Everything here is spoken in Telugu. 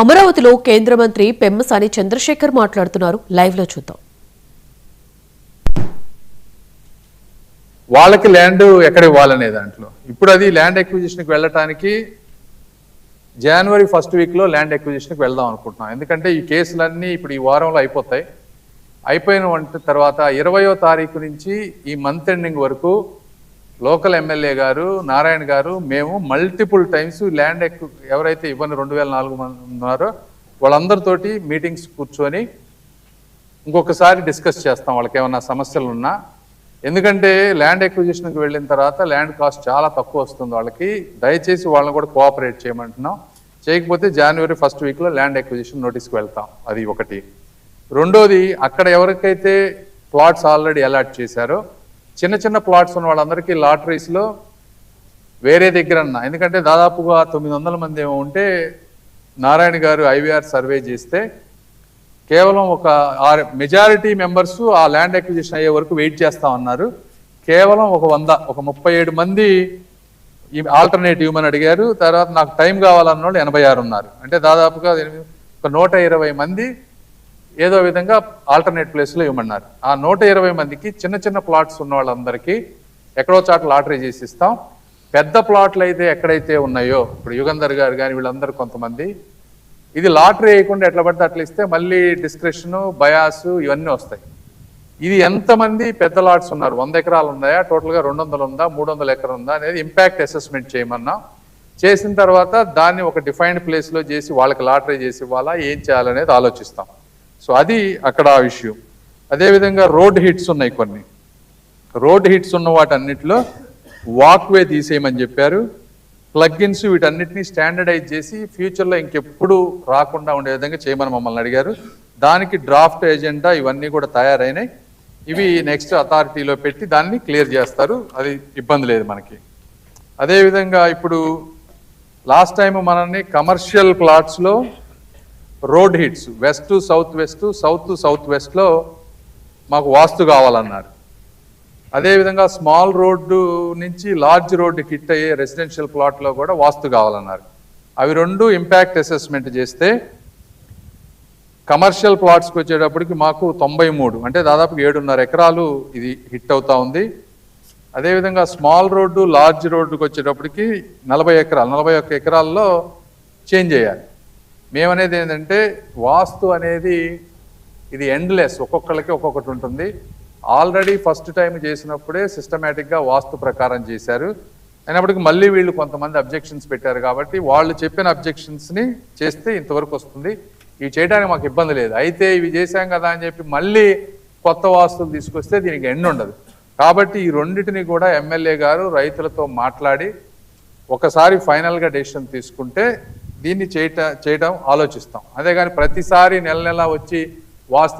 అమరావతిలో కేంద్ర మంత్రి పెమ్మసాని చంద్రశేఖర్ మాట్లాడుతున్నారు. లైవ్ లో చూద్దాం. వాళ్ళకి ల్యాండ్ ఎక్కడ ఇవ్వాలనే దాంట్లో ఇప్పుడు అది ల్యాండ్ ఎక్విజిషన్కి వెళ్ళటానికి జనవరి ఫస్ట్ వీక్లో ల్యాండ్ ఎక్విజిషన్కి వెళ్దాం అనుకుంటున్నాం. ఎందుకంటే ఈ కేసులన్నీ ఇప్పుడు ఈ వారంలో అయిపోతాయి. అయిపోయిన తర్వాత 20వ తారీఖు నుంచి ఈ మంత్ ఎండింగ్ వరకు లోకల్ ఎమ్మెల్యే గారు నారాయణ గారు మేము మల్టిపుల్ టైమ్స్ ల్యాండ్ ఎవరైతే ఇవ్వని 2004 మంది ఉన్నారో వాళ్ళందరితోటి మీటింగ్స్ కూర్చొని ఇంకొకసారి డిస్కస్ చేస్తాం వాళ్ళకి ఏమన్నా సమస్యలు ఉన్నా. ఎందుకంటే ల్యాండ్ ఎక్విజిషన్కి వెళ్ళిన తర్వాత ల్యాండ్ కాస్ట్ చాలా తక్కువ వస్తుంది వాళ్ళకి. దయచేసి వాళ్ళని కూడా కోఆపరేట్ చేయమంటున్నాం. చేయకపోతే జనవరి ఫస్ట్ వీక్లో ల్యాండ్ ఎక్విజిషన్ నోటీస్కి వెళ్తాం. అది ఒకటి. రెండోది, అక్కడ ఎవరికైతే ప్లాట్స్ ఆల్రెడీ అలాట్ చేశారో చిన్న చిన్న ప్లాట్స్ ఉన్న వాళ్ళందరికీ లాటరీస్లో వేరే దగ్గర ఎందుకంటే దాదాపుగా 900 మంది ఏమో ఉంటే నారాయణ గారు ఐవీఆర్ సర్వే చేస్తే కేవలం ఒక మెజారిటీ మెంబర్స్ ఆ ల్యాండ్ ఎక్విజిషన్ అయ్యే వరకు వెయిట్ చేస్తా ఉన్నారు. కేవలం ఒక 37 మంది ఈ ఆల్టర్నేటివ్ అని అడిగారు. తర్వాత నాకు టైం కావాలన్న వాళ్ళు 86 ఉన్నారు. అంటే దాదాపుగా ఒక 120 మంది ఏదో విధంగా ఆల్టర్నేట్ ప్లేస్లో ఇవ్వమన్నారు. ఆ 120 మందికి చిన్న చిన్న ప్లాట్స్ ఉన్న వాళ్ళందరికీ ఎక్కడో చాట లాటరీ చేసి ఇస్తాం. పెద్ద ప్లాట్లు అయితే ఎక్కడైతే ఉన్నాయో ఇప్పుడు యుగంధర్ గారు కానీ వీళ్ళందరూ కొంతమంది ఇది లాటరీ వేయకుండా ఎట్లా పడితే అట్లా ఇస్తే మళ్ళీ డిస్క్రిప్షను బయాసు ఇవన్నీ వస్తాయి. ఇది ఎంతమంది పెద్ద లాట్స్ ఉన్నారు, 100 ఎకరాలు ఉన్నాయా, టోటల్గా 200 ఉందా, 300 ఎకరాలు ఉందా అనేది ఇంపాక్ట్ అసెస్మెంట్ చేయమన్నా. చేసిన తర్వాత దాన్ని ఒక డిఫైన్డ్ ప్లేస్లో చేసి వాళ్ళకి లాటరీ చేసి ఇవ్వాలా, ఏం చేయాలనేది ఆలోచిస్తాం. సో అది అక్కడ ఆ ఇష్యూ. అదేవిధంగా రోడ్ హిట్స్ ఉన్నాయి. కొన్ని రోడ్ హిట్స్ ఉన్న వాటన్నిటిలో వాక్వే తీసేయమని చెప్పారు. ప్లగ్ఇన్స్ వీటన్నిటిని స్టాండర్డైజ్ చేసి ఫ్యూచర్లో ఇంకెప్పుడు రాకుండా ఉండే విధంగా చేయమని మమ్మల్ని అడిగారు. దానికి డ్రాఫ్ట్ ఎజెండా ఇవన్నీ కూడా తయారైనాయి. ఇవి నెక్స్ట్ అథారిటీలో పెట్టి దాన్ని క్లియర్ చేస్తారు. అది ఇబ్బంది లేదు మనకి. అదేవిధంగా ఇప్పుడు లాస్ట్ టైం మనల్ని కమర్షియల్ ప్లాట్స్లో road hits west to south west, south to south వెస్ట్లో మాకు వాస్తు కావాలన్నారు. అదేవిధంగా స్మాల్ రోడ్డు నుంచి లార్జ్ రోడ్డుకి హిట్ అయ్యే రెసిడెన్షియల్ ప్లాట్లో కూడా వాస్తు కావాలన్నారు. అవి రెండు ఇంపాక్ట్ అసెస్మెంట్ చేస్తే కమర్షియల్ ప్లాట్స్కి వచ్చేటప్పటికి మాకు 93 అంటే దాదాపు 7.5 ఎకరాలు ఇది హిట్ అవుతా ఉంది. అదేవిధంగా స్మాల్ రోడ్డు లార్జ్ రోడ్డుకి వచ్చేటప్పటికి 41 ఎకరాల్లో చేంజ్ చేయాలి. మేమనేది ఏంటంటే వాస్తు అనేది ఇది ఎండ్లెస్, ఒక్కొక్కరికి ఒక్కొక్కటి ఉంటుంది. ఆల్రెడీ ఫస్ట్ టైం చేసినప్పుడే సిస్టమేటిక్గా వాస్తు ప్రకారం చేశారు. అయినప్పటికీ మళ్ళీ వీళ్ళు కొంతమంది అబ్జెక్షన్స్ పెట్టారు కాబట్టి వాళ్ళు చెప్పిన అబ్జెక్షన్స్ని చేస్తే ఇంతవరకు వస్తుంది. ఇవి చేయడానికి మాకు ఇబ్బంది లేదు. అయితే ఇవి చేశాం కదా అని చెప్పి మళ్ళీ కొత్త వాస్తులు తీసుకొస్తే దీనికి ఎండ్ ఉండదు. కాబట్టి ఈ రెండింటిని కూడా ఎమ్మెల్యే గారు రైతులతో మాట్లాడి ఒకసారి ఫైనల్గా డెసిషన్ తీసుకుంటే దీన్ని చేయటం ఆలోచిస్తాం. అదే కానీ ప్రతిసారి నెల వచ్చి వాస్తు